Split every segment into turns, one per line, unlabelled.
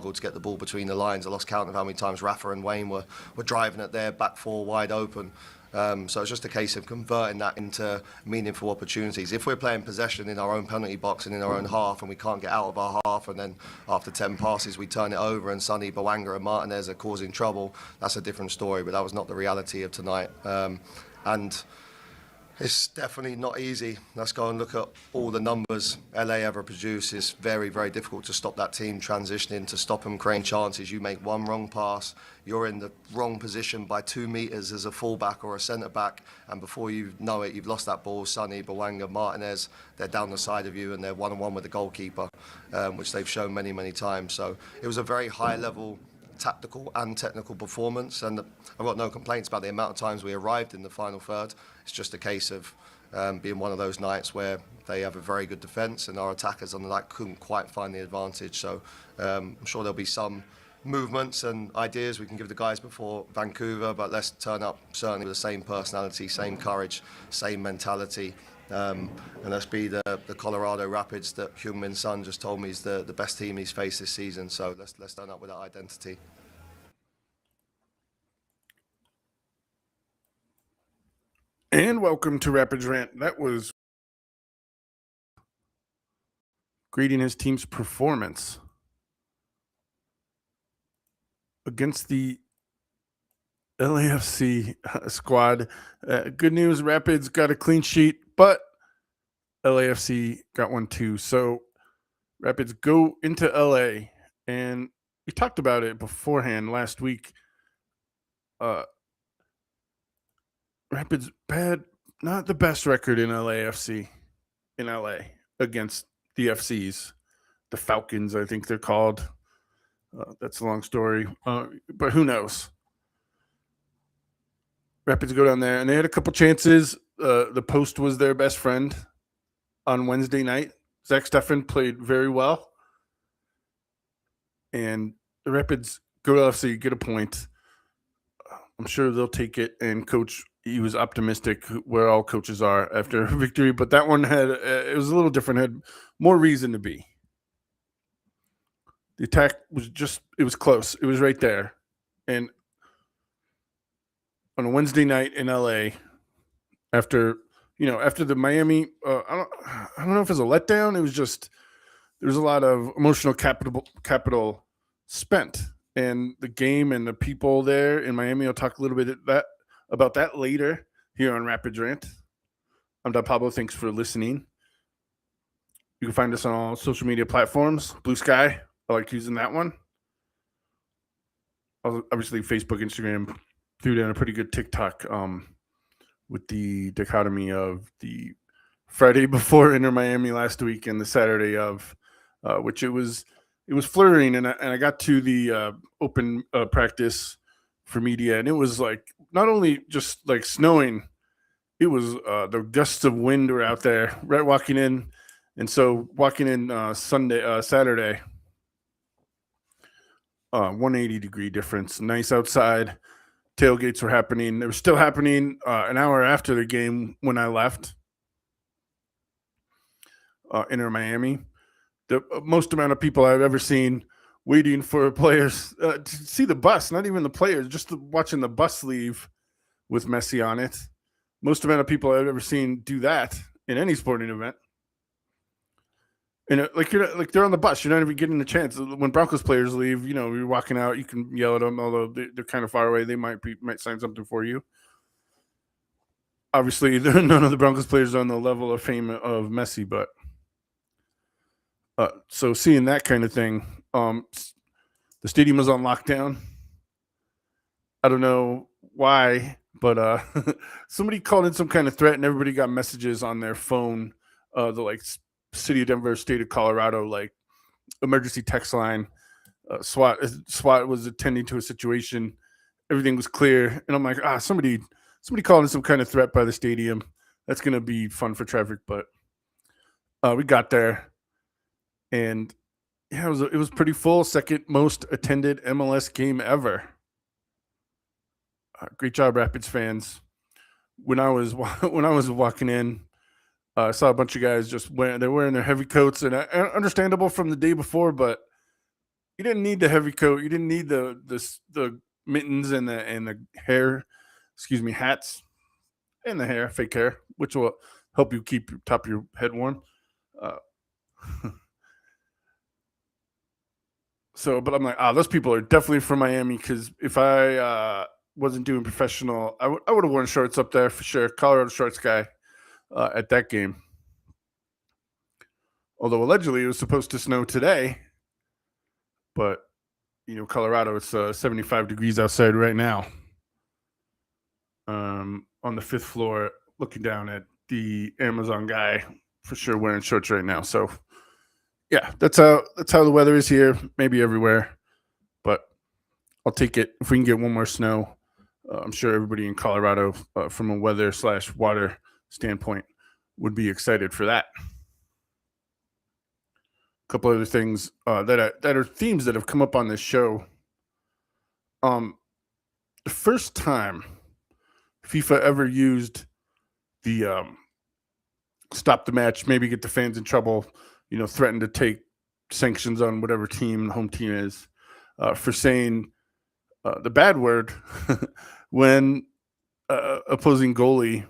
struggled to get the ball between the lines. I lost count of how many times Rafa and Wayne were driving at their back four wide open. So it's just a case of converting that into meaningful opportunities. If we're playing possession in our own penalty box and in our own half and we can't get out of our half, and then after 10 passes we turn it over and Sonny, Bawanga and Martinez are causing trouble, that's a different story, but that was not the reality of tonight. And it's definitely not easy. Let's go and look at all the numbers LA ever produce. It's very, very difficult to stop that team transitioning, to stop them creating chances. You make one wrong pass, you're in the wrong position by 2 meters as a fullback or a centre back, and before you know it, you've lost that ball. Sonny, Bawanga, Martinez, they're down the side of you and they're one-on-one with the goalkeeper, which they've shown many, many times. So it was a very high level tactical and technical performance, and I've got no complaints about the amount of times we arrived in the final third. It's just a case of being one of those nights where they have a very good defence and our attackers on the night couldn't quite find the advantage. So I'm sure there'll be some movements and ideas we can give the guys before Vancouver, but let's turn up certainly with the same personality, same courage, same mentality, and let's be the Colorado Rapids that Heung-min Son just told me is the best team he's faced this season. So let's turn up with that identity.
And welcome to Rapids Rant. That was grading his team's performance against the LAFC squad. Good news, Rapids got a clean sheet, but LAFC got one too. So Rapids go into LA, and we talked about it beforehand last week. Rapids bad, not the best record in LAFC in LA against the FCs, the Falcons, I think they're called. That's a long story, but who knows? Rapids go down there, and they had a couple chances. The post was their best friend on Wednesday night. Zach Steffen played very well, and the Rapids go to LFC, get a point. I'm sure they'll take it, and Coach, he was optimistic, where all coaches are after a victory, but that one it was a little different, had more reason to be. The attack was it was close. It was right there. And on a Wednesday night in LA, after the Miami, I don't know if it was a letdown. It was just, there was a lot of emotional capital spent, and the game and the people there in Miami. I'll talk a little bit about that later here on Rapids Rant. I'm Don Pablo. Thanks for listening. You can find us on all social media platforms. Blue Sky, I like using that one. Obviously, Facebook, Instagram, threw down a pretty good TikTok with the dichotomy of the Friday before Inter Miami last week and the Saturday of, which it was flurrying, and I got to the open practice for media, and it was like not only just like snowing, it was the gusts of wind were out there right walking in, and so walking in Saturday, 180-degree difference. Nice outside. Tailgates were happening. They were still happening an hour after the game when I left Inter Miami. The most amount of people I've ever seen waiting for players to see the bus, not even the players, just watching the bus leave with Messi on it. Most amount of people I've ever seen do that in any sporting event. And they're on the bus. You're not even getting a chance. When Broncos players leave, you're walking out. You can yell at them, although they're kind of far away. They might sign something for you. Obviously, none of the Broncos players are on the level of fame of Messi, but so seeing that kind of thing, the stadium was on lockdown. I don't know why, but somebody called in some kind of threat, and everybody got messages on their phone. The City of Denver, State of Colorado, emergency text line. SWAT was attending to a situation. Everything was clear, and I'm like, somebody called in some kind of threat by the stadium. That's gonna be fun for traffic, but we got there, and yeah, it was pretty full. Second most attended MLS game ever. Great job, Rapids fans. When I was walking in, I saw a bunch of guys they're wearing their heavy coats, and understandable from the day before, but You didn't need the heavy coat. You didn't need the mittens and the hair, excuse me, hats and the hair, fake hair, which will help you keep top of your head warm. Uh, so, but I'm like, those people are definitely from Miami because if I wasn't doing professional, I would have worn shorts up there for sure. Colorado shorts guy at that game. Although allegedly it was supposed to snow today, but Colorado, it's 75 degrees outside right now. On the 5th floor, looking down at the Amazon guy, for sure wearing shorts right now. So, yeah, that's how the weather is here. Maybe everywhere, but I'll take it if we can get one more snow. I'm sure everybody in Colorado, from a weather/water standpoint, would be excited for that. A couple other things that are themes that have come up on this show. The first time FIFA ever used the stop the match, maybe get the fans in trouble, threaten to take sanctions on whatever team the home team is for saying the bad word when opposing goalie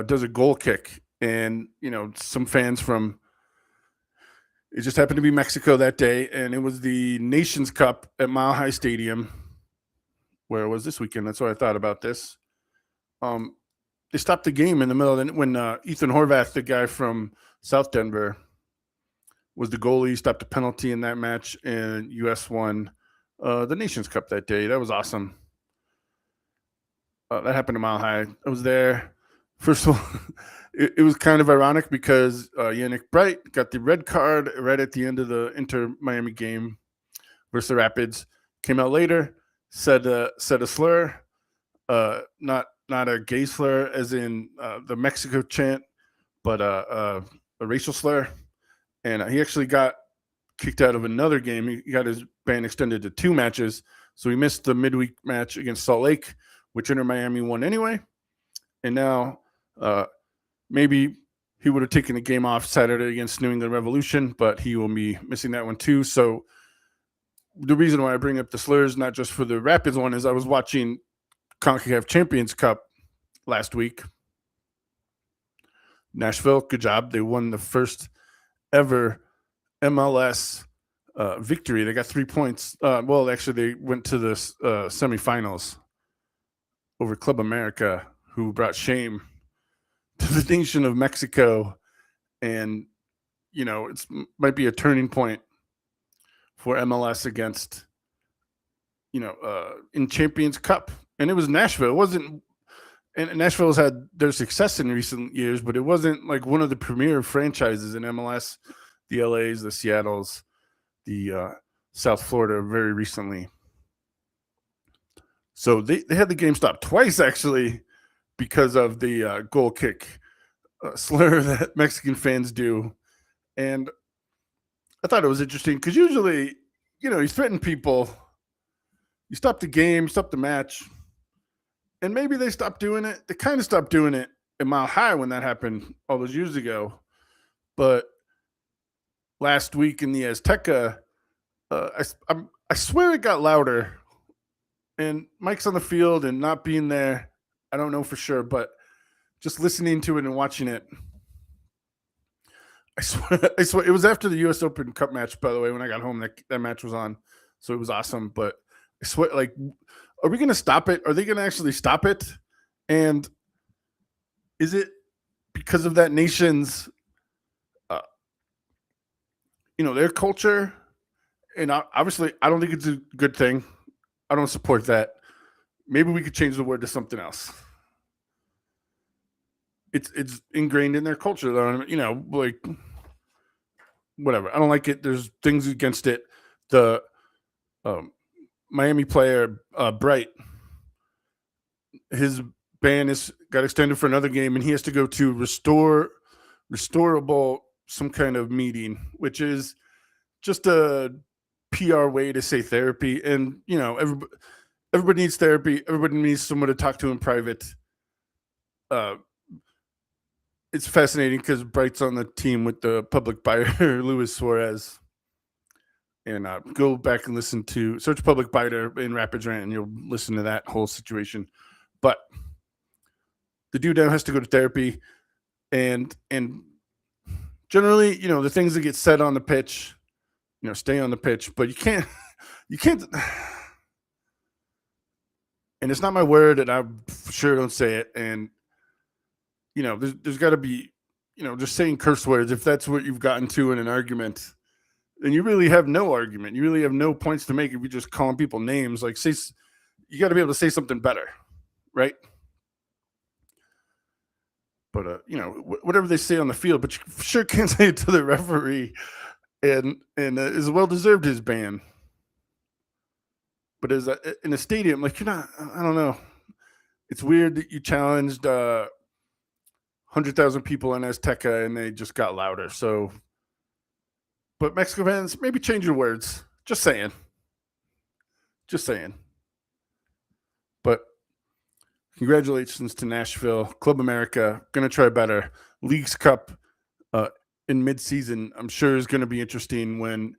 does a goal kick. And, some fans from it just happened to be Mexico that day, and it was the Nations Cup at Mile High Stadium. Where it was this weekend. That's what I thought about this. They stopped the game in the middle of when Ethan Horvath, the guy from South Denver, was the goalie. Stopped a penalty in that match, and U.S. won the Nations Cup that day. That was awesome. That happened at Mile High. I was there. First of all, it was kind of ironic because Yannick Bright got the red card right at the end of the Inter-Miami game versus the Rapids. Came out later, said a slur, not a gay slur as in the Mexico chant, but a racial slur. And he actually got kicked out of another game. He got his ban extended to 2 matches. So he missed the midweek match against Salt Lake, which Inter-Miami won anyway. And now maybe he would have taken the game off Saturday against New England Revolution, but he will be missing that one too. So the reason why I bring up the slurs, not just for the Rapids one, is I was watching CONCACAF Champions Cup last week. Nashville, good job. They won the first ever MLS victory. They got 3 points. Well, actually, they went to the semifinals over Club America, who brought shame to the nation of Mexico. And, it might be a turning point for MLS against, in Champions Cup. And it was Nashville. It wasn't, and Nashville's had their success in recent years, but it wasn't like one of the premier franchises in MLS. The LAs, the Seattles, the South Florida very recently. So they had the game stopped twice, actually, because of the goal kick slur that Mexican fans do. And I thought it was interesting because usually, you threaten people, you stop the game, you stop the match, and maybe they stopped doing it. They kind of stopped doing it at Mile High when that happened all those years ago. But last week in the Azteca, I swear it got louder. And Mike's on the field and not being there, I don't know for sure, but just listening to it and watching it, I swear it was after the U.S. Open Cup match, by the way, when I got home, that match was on. So it was awesome. But I swear, are we going to stop it? Are they going to actually stop it? And is it because of that nation's, their culture? And obviously, I don't think it's a good thing. I don't support that. Maybe we could change the word to something else. It's ingrained in their culture, though. Whatever. I don't like it. There's things against it. The Miami player Bright, his ban got extended for another game, and he has to go to restorable some kind of meeting, which is just a PR way to say therapy. And everybody needs therapy. Everybody needs someone to talk to in private. it's fascinating because Bright's on the team with the public biter Luis Suarez. And go back and listen to search public biter in Rapids Rant, and you'll listen to that whole situation. But the dude now has to go to therapy, and generally, the things that get said on the pitch, stay on the pitch. But you can't. And it's not my word, and I sure don't say it. And there's got to be, just saying curse words. If that's what you've gotten to in an argument, then you really have no argument. You really have no points to make if you're just calling people names. Like, you got to be able to say something better, right? But whatever they say on the field, but you sure can't say it to the referee, and is well deserved his ban. But as in a stadium, like, you're not. I don't know. It's weird that you challenged 100,000 people in Azteca and they just got louder. So, but Mexico fans, maybe change your words. Just saying. But congratulations to Nashville, Club America. Going to try better. Leagues Cup in midseason, I'm sure, is going to be interesting when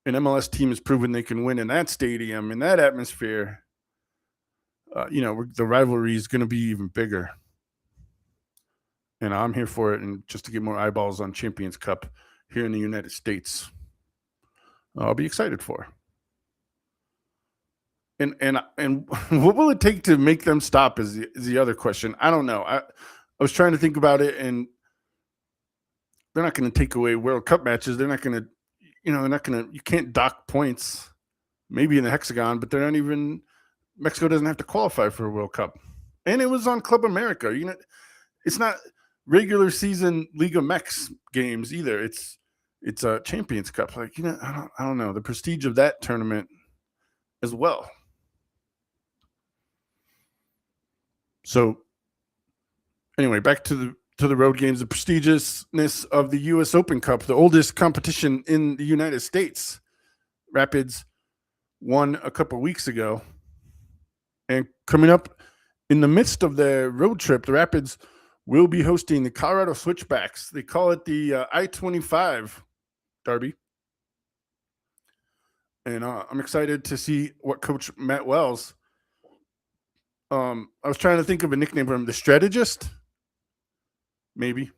an MLS team has proven they can win in that stadium, in that atmosphere. The rivalry is going to be even bigger. And I'm here for it, and just to get more eyeballs on Champions Cup here in the United States. I'll be excited for. And what will it take to make them stop is the other question. I don't know. I was trying to think about it, and they're not going to take away World Cup matches. They're not going to, you can't dock points, maybe in the hexagon, but they're not even, Mexico doesn't have to qualify for a World Cup. And it was on Club America. It's not regular season Liga Mex games either. It's a Champions Cup. Like, I don't know, the prestige of that tournament as well. So anyway, back to the road games, the prestigiousness of the U.S. Open Cup, the oldest competition in the United States. Rapids won a couple weeks ago. And coming up in the midst of their road trip, the Rapids will be hosting the Colorado Switchbacks. They call it the I-25 Derby. And I'm excited to see what Coach Matt Wells. I was trying to think of a nickname for him. The Strategist? Maybe.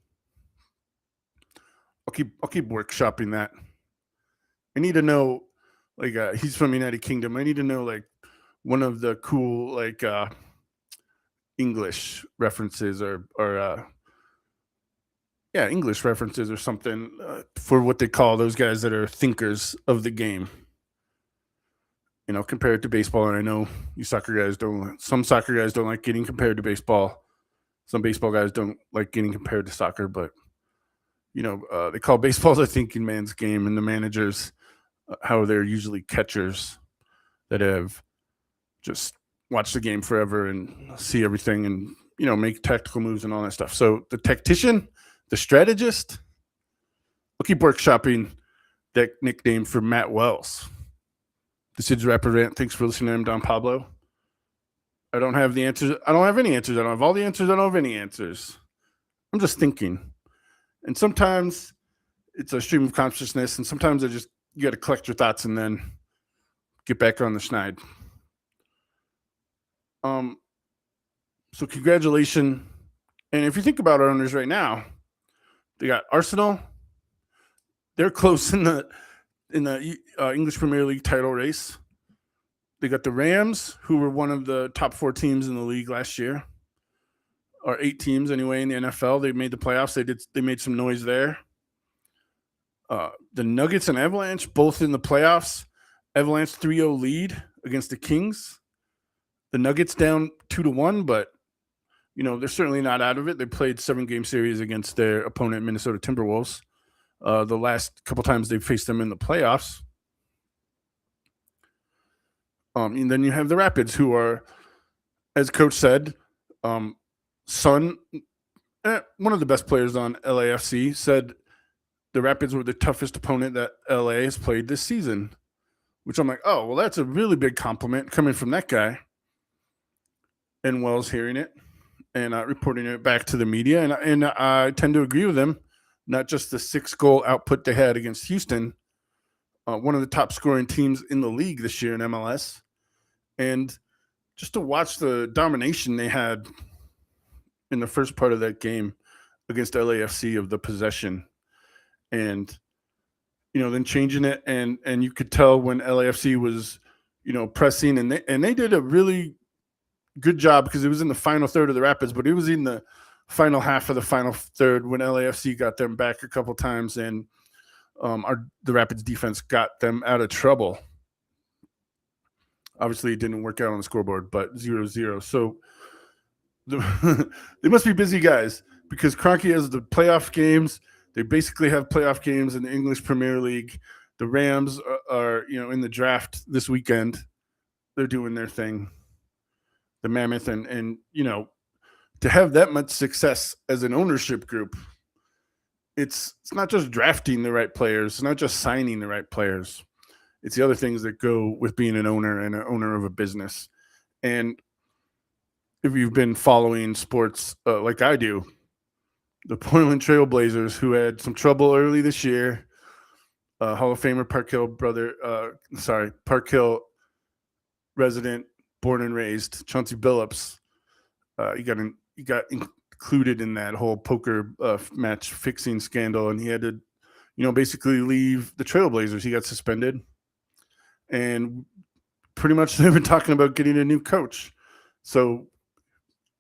I'll keep workshopping that. I need to know, like, he's from United Kingdom. I need to know, like, one of the cool, like, English references or English references or something for what they call those guys that are thinkers of the game. Compared to baseball. And I know some soccer guys don't like getting compared to baseball. Some baseball guys don't like getting compared to soccer, but they call baseball the thinking man's game, and the managers, how they're usually catchers that have just watched the game forever and see everything and, make tactical moves and all that stuff. So the tactician, the strategist, I'll keep workshopping that nickname for Matt Wells. This is Rapid Rant. Thanks for listening. I'm Don Pablo. I don't have the answers. I don't have any answers. I don't have all the answers. I don't have any answers. I'm just thinking. And sometimes it's a stream of consciousness, and sometimes you got to collect your thoughts and then get back on the schneid. So congratulations. And if you think about our owners right now, they got Arsenal. They're close in the English Premier League title race. They got the Rams, who were one of the top 4 teams in the league last year, or 8 teams anyway in the NFL. They made the playoffs. They made some noise there. The Nuggets and Avalanche, both in the playoffs. Avalanche 3-0 lead against the Kings. The Nuggets down 2-1, but they're certainly not out of it. They played 7-game series against their opponent, Minnesota Timberwolves. The last couple times they faced them in the playoffs. And then you have the Rapids, who are, as Coach said, one of the best players on LAFC, said the Rapids were the toughest opponent that LA has played this season, which I'm like, oh, well, that's a really big compliment coming from that guy. And Wells hearing it. and reporting it back to the media. And I tend to agree with him. Not just the 6-goal output they had against Houston, one of the top scoring teams in the league this year in MLS. And just to watch the domination they had in the first part of that game against LAFC of the possession, and then changing it, and you could tell when LAFC was pressing, and they did a really good job because it was in the final third of the Rapids, but it was in the final half of the final third when LAFC got them back a couple times, and the Rapids defense got them out of trouble. Obviously, it didn't work out on the scoreboard, but 0-0. So they must be busy guys, because Kroenke has the playoff games. They basically have playoff games in the English Premier League. The Rams are in the draft this weekend. They're doing their thing. The Mammoth, and to have that much success as an ownership group, it's not just drafting the right players, it's not just signing the right players. It's the other things that go with being an owner and an owner of a business. And if you've been following sports like I do, the Portland Trailblazers, who had some trouble early this year, Hall of Famer Park Hill resident, born and raised, Chauncey Billups, he got included in that whole poker match fixing scandal, and he had to, basically leave the Trailblazers. He got suspended, and pretty much they've been talking about getting a new coach. So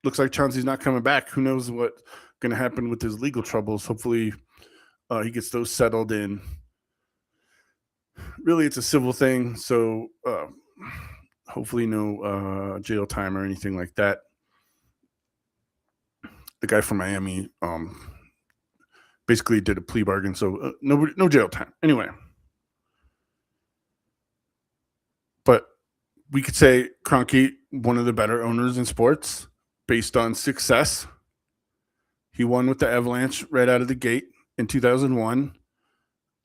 looks like Chauncey's not coming back. Who knows what's going to happen with his legal troubles? Hopefully he gets those settled in. Really, it's a civil thing, so hopefully no jail time or anything like that. The guy from Miami basically did a plea bargain, so no jail time. Anyway, but we could say Kroenke, one of the better owners in sports based on success. He won with the Avalanche right out of the gate in 2001.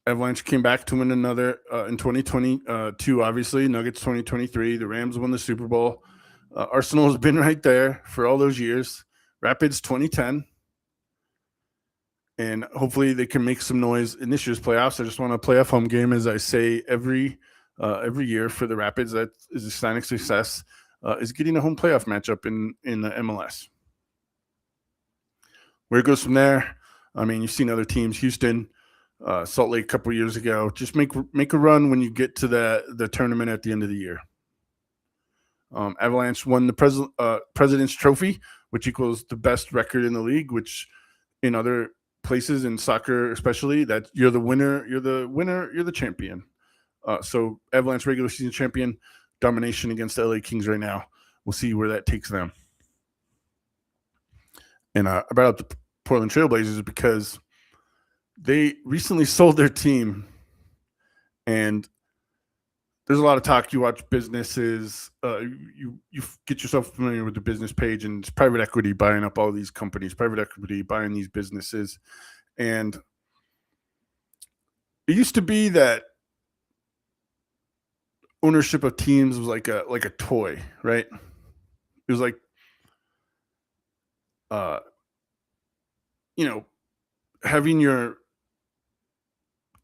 Avalanche came back to win another in 2022, obviously. Nuggets 2023. The Rams won the Super Bowl. Arsenal has been right there for all those years. Rapids 2010. And hopefully they can make some noise in this year's playoffs. I just want a playoff home game, as I say every year for the Rapids. That is a sign of success, is getting a home playoff matchup in the MLS. Where it goes from there, I mean, you've seen other teams, Houston, Salt Lake a couple years ago. Just make a run when you get to the tournament at the end of the year. Avalanche won the President's Trophy, which equals the best record in the league, which in other places in soccer especially, that you're the winner, you're the champion. So Avalanche regular season champion, domination against the LA Kings right now. We'll see where that takes them. And I brought up the Portland Trailblazers because they recently sold their team, and there's a lot of talk. You watch businesses, you get yourself familiar with the business page, and it's private equity buying up all these companies, private equity buying these businesses. And it used to be that ownership of teams was like a toy, right? It was like, having your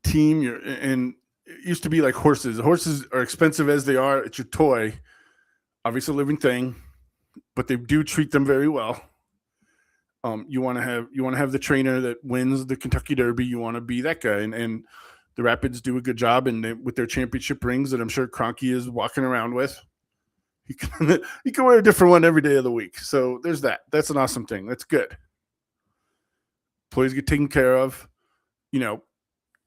team, and it used to be like horses. Horses are expensive as they are. It's your toy, obviously a living thing, but they do treat them very well. You want to have the trainer that wins the Kentucky Derby. You want to be that guy, and the Rapids do a good job, and with their championship rings that I'm sure Kroenke is walking around with. He can wear a different one every day of the week. So there's that. That's an awesome thing. That's good. Employees get taken care of.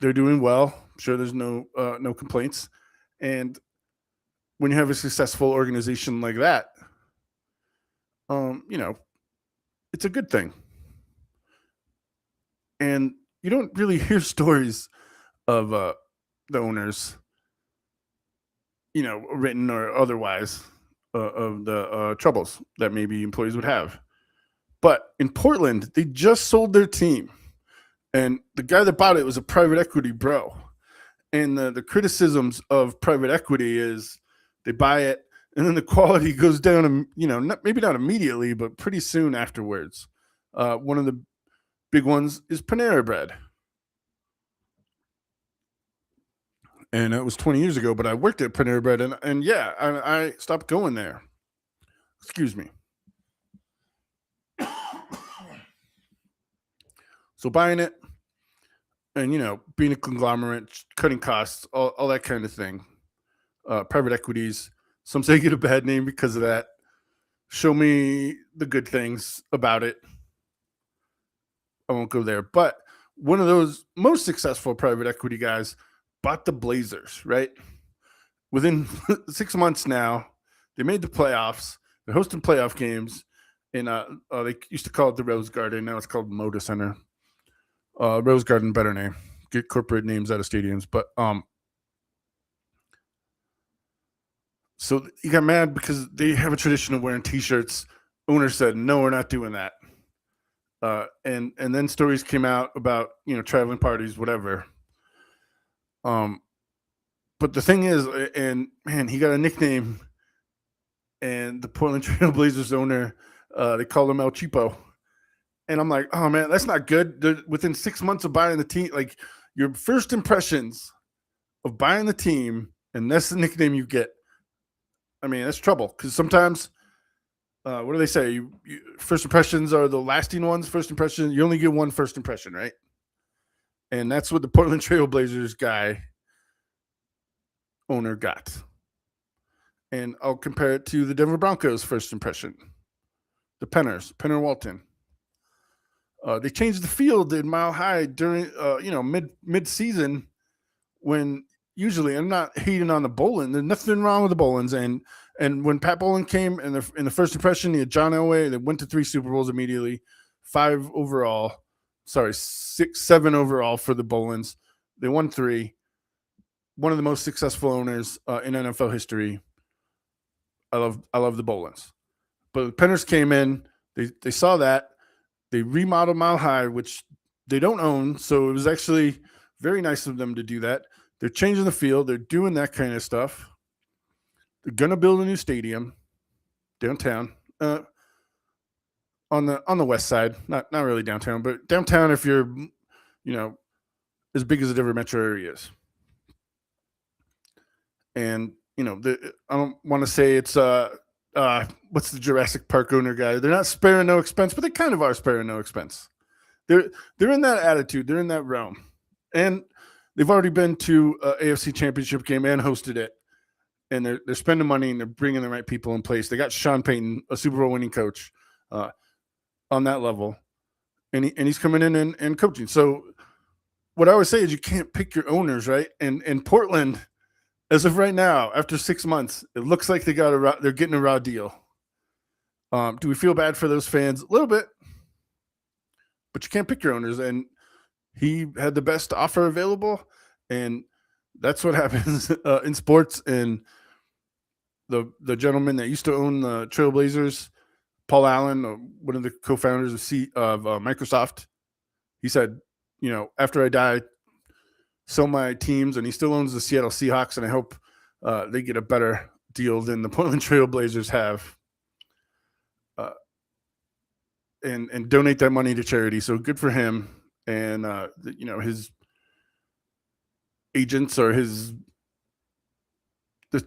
They're doing well. I'm sure there's no complaints. And when you have a successful organization like that, it's a good thing. And you don't really hear stories of the owners, written or otherwise, of the troubles that maybe employees would have. But in Portland, they just sold their team. And the guy that bought it was a private equity bro. And the criticisms of private equity is they buy it and then the quality goes down, maybe not immediately, but pretty soon afterwards. One of the big ones is Panera Bread. And it was 20 years ago, but I worked at Panera Bread, and yeah, I stopped going there. Excuse me. So buying it and, being a conglomerate, cutting costs, all that kind of thing. Private equities. Some say get a bad name because of that. Show me the good things about it. I won't go there. But one of those most successful private equity guys bought the Blazers, right? Within 6 months now, they made the playoffs. They're hosting playoff games. And they used to call it the Rose Garden. Now it's called Moda Center. Rose Garden, better name. Get corporate names out of stadiums. But so he got mad because they have a tradition of wearing T-shirts. Owner said, no, we're not doing that. And then stories came out about, traveling parties, whatever. But the thing is, and man, he got a nickname, and the Portland Trail Blazers owner, they called him El Cheapo. And I'm like, oh man, that's not good. Within 6 months of buying the team, like your first impressions of buying the team, and that's the nickname you get. I mean, that's trouble because sometimes, what do they say? First impressions are the lasting ones. First impression, you only get one first impression, right? And that's what the Portland Trail Blazers owner got. And I'll compare it to the Denver Broncos' first impression. The Penner Walton. They changed the field in Mile High during, mid season when usually I'm not hating on the Bolin. There's nothing wrong with the Bolins. And when Pat Bolin came in the first impression, he had John Elway. They went to 3 Super Bowls immediately, 7 overall for the Bolins. They won 3. One of the most successful owners in NFL history. I love the Bolins. But the Penners came in. They saw that. They remodeled Mile High, which they don't own. So it was actually very nice of them to do that. They're changing the field. They're doing that kind of stuff. They're going to build a new stadium downtown on the west side. Not really downtown, but downtown if you're, as big as the Denver metro area is. And, I don't want to say it's what's the Jurassic Park owner guy? They're not sparing no expense, but they kind of are sparing no expense. They're in that attitude. They're in that realm. And they've already been to AFC Championship game and hosted it. And they're spending money and they're bringing the right people in place. They got Sean Payton, a Super Bowl winning coach, on that level. And he's coming in and coaching. So what I always say is you can't pick your owners, right? And in Portland, as of right now, after 6 months, it looks like they're getting a raw deal. Do we feel bad for those fans? A little bit. But you can't pick your owners. And he had the best offer available. And that's what happens in sports. And the gentleman that used to own the Trailblazers, Paul Allen, one of the co-founders of Microsoft, he said, after I die, sell my teams, and he still owns the Seattle Seahawks, and I hope they get a better deal than the Portland Trail Blazers have, and donate that money to charity. So good for him, and his agents or his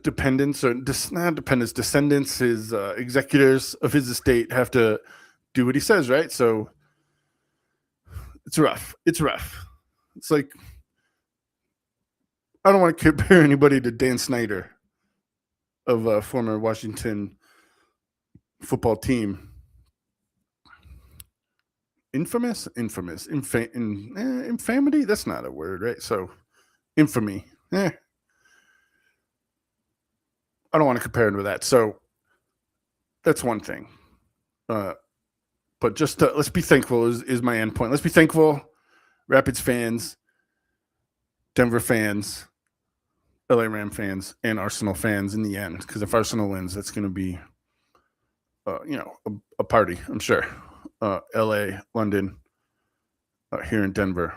dependents or not dependents, descendants, his executors of his estate have to do what he says, right? So it's rough. It's like, I don't want to compare anybody to Dan Snyder of a former Washington football team. Infamity? That's not a word, right? So infamy. I don't want to compare him to that. So that's one thing. But just let's be thankful is my end point. Let's be thankful, Rapids fans, Denver fans, LA Ram fans, and Arsenal fans in the end. Because if Arsenal wins, that's going to be, a party, I'm sure. LA, London, here in Denver.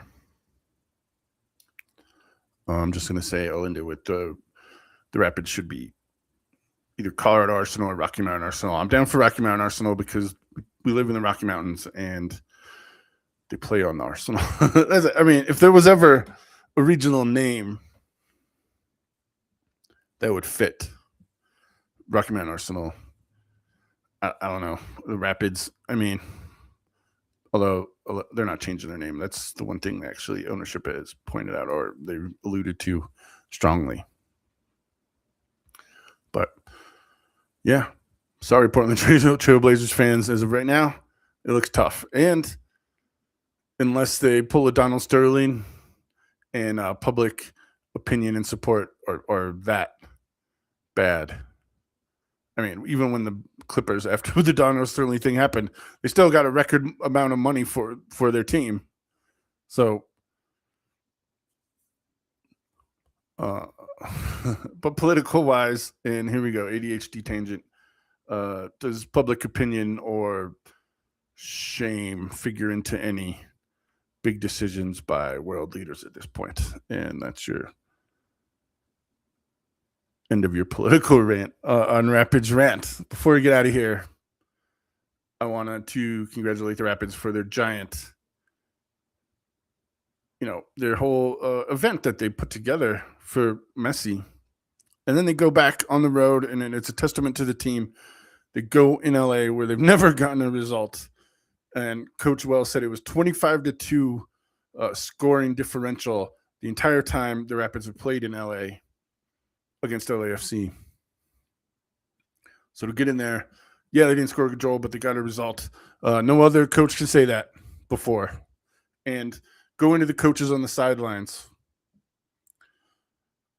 I'm just going to say I'll end it with the Rapids should be either Colorado Arsenal or Rocky Mountain Arsenal. I'm down for Rocky Mountain Arsenal because we live in the Rocky Mountains and they play on the Arsenal. I mean, if there was ever a regional name that would fit, Rocky Mountain Arsenal. I don't know. The Rapids, I mean, although they're not changing their name. That's the one thing that actually ownership has pointed out or they alluded to strongly. But yeah, sorry, Portland Trailblazers fans. As of right now, it looks tough. And unless they pull a Donald Sterling and public opinion and support are that bad. I mean, even when the Clippers, after the Donald Sterling thing happened, they still got a record amount of money for their team. So, but political wise, and here we go, ADHD tangent. Does public opinion or shame figure into any big decisions by world leaders at this point? And that's your end of your political rant on Rapids Rant. Before we get out of here, I wanted to congratulate the Rapids for their giant, their whole event that they put together for Messi. And then they go back on the road, and it's a testament to the team. They go in LA where they've never gotten a result. And Coach Wells said it was 25-2 scoring differential the entire time the Rapids have played in LA against LAFC. So to get in there, yeah, they didn't score a goal, but they got a result. No other coach can say that before. And go into the coaches on the sidelines.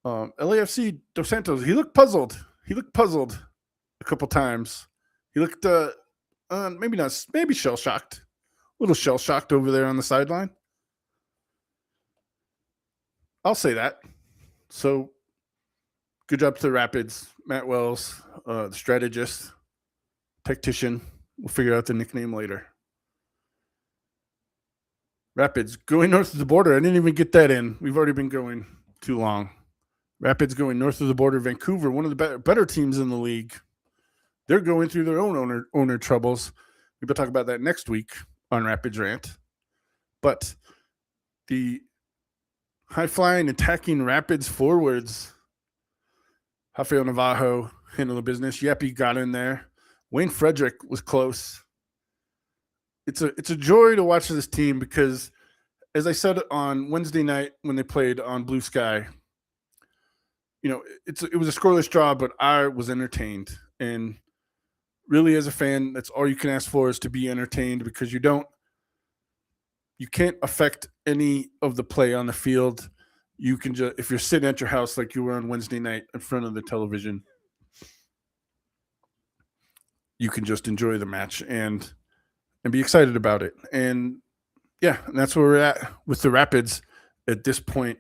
LAFC, Dos Santos, he looked puzzled. A couple times. He looked maybe shell-shocked. A little shell-shocked over there on the sideline. I'll say that. So, good job to the Rapids. Matt Wells, the strategist, tactician. We'll figure out the nickname later. Rapids going north of the border. I didn't even get that in. We've already been going too long. Rapids going north of the border. Vancouver, one of the better teams in the league. They're going through their own owner troubles. We'll talk about that next week on Rapids Rant. But the high-flying, attacking Rapids forwards, Rafael Navajo handled the business. Yeppy got in there. Wayne Frederick was close. It's a joy to watch this team because, as I said on Wednesday night when they played on Blue Sky, it was a scoreless draw, but I was entertained. And really, as a fan, that's all you can ask for is to be entertained because you can't affect any of the play on the field. You can just, if you're sitting at your house like you were on Wednesday night in front of the television, you can just enjoy the match and be excited about it. And yeah, and that's where we're at with the Rapids at this point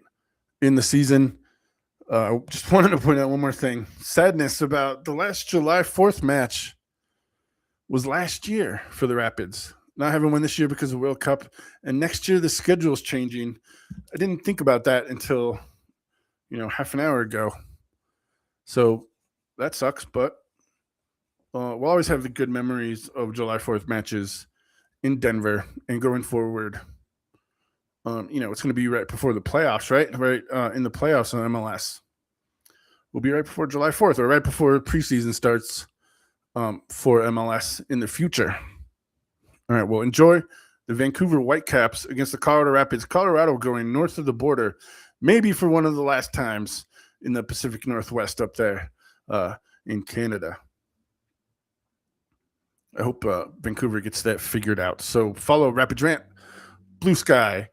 in the season. Just wanted to point out one more thing. Sadness about the last July 4th match was last year for the Rapids. Not having one this year because of the World Cup. And next year the schedule's changing. I didn't think about that until, half an hour ago. So that sucks, but we'll always have the good memories of July 4th matches in Denver and going forward. It's going to be right before the playoffs, right? Right in the playoffs on MLS. We'll be right before July 4th or right before preseason starts for MLS in the future. All right, well, enjoy the Vancouver Whitecaps against the Colorado Rapids. Colorado going north of the border, maybe for one of the last times in the Pacific Northwest up there in Canada. I hope Vancouver gets that figured out. So follow Rapids Rant, Blue Sky,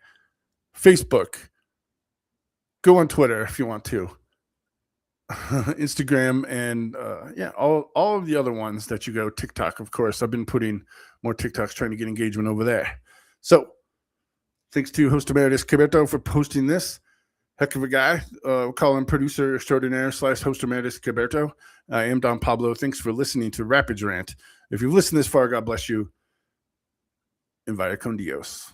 Facebook. Go on Twitter if you want to. Instagram and all of the other ones that you go. TikTok, of course. I've been putting more TikToks trying to get engagement over there. So thanks to host emeritus Caberto for hosting this. Heck of a guy. We'll call him producer extraordinaire / host emeritus Caberto. I am Don Pablo. Thanks for listening to Rapids Rant. If you've listened this far, God bless you. And vaya con Dios.